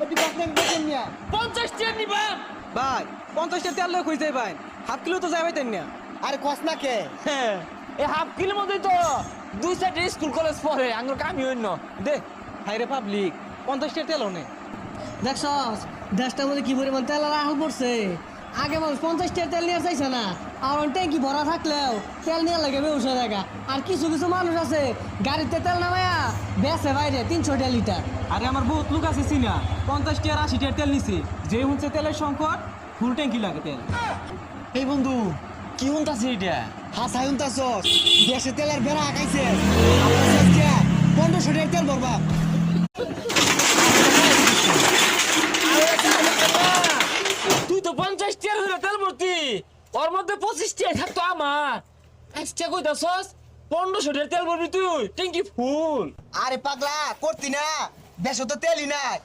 এটি বাসলেন দেখেন মিয়া 50 টাকা নিবা ভাই 50 তেল লই কই যাই ভাই হাফ কিলো তো যাইবাই তেন না আরে কস না কে হ্যাঁ এই হাফ কিলোর মধ্যেই তো দুই সাইডে স্কুল কলেজ পড়ে আঙ্গুর কামি হইন দে হাইরে পাবলিক 50 তেল নে দেখছস দেশটার মধ্যে কি পরিমাণ তেল আর আহল পড়ছে আগে মানুষ 50 টাকা তেল নিয়ে চাইছে না আর ট্যাঙ্কি ভরা থাকলেও তেল নিয়ে লাগে বেউসা জায়গা আর কিছু কিছু মানুষ আছে গাড়িতে তেল নামায়া বেচে বাইরে 300 টাকা লিটার। আরে আমার বহুত লোক আছে চিনা 50 টাকা 80 টাকা তেল নিছে যে হচ্ছে তেলের সংকট ফুল ট্যাঙ্কি লাগে তেল। এই বন্ধু কি হন্তাছে এটা হাসাই উনতাছস দেশে তেলের বেড়া আকাইছে আমরা আজকে 1500 টাকা তেল ভরবা তুই তো 50 টাকা হইলো তেল ভর্তি ওর মধ্যে 25 টাকা থাকতো আমার আজকে কইতাছস 1500 টাকা তেল ভরবি তুই ট্যাঙ্কি ফুল। আরে পাগলা করতি না দেশে তো তেলই নাই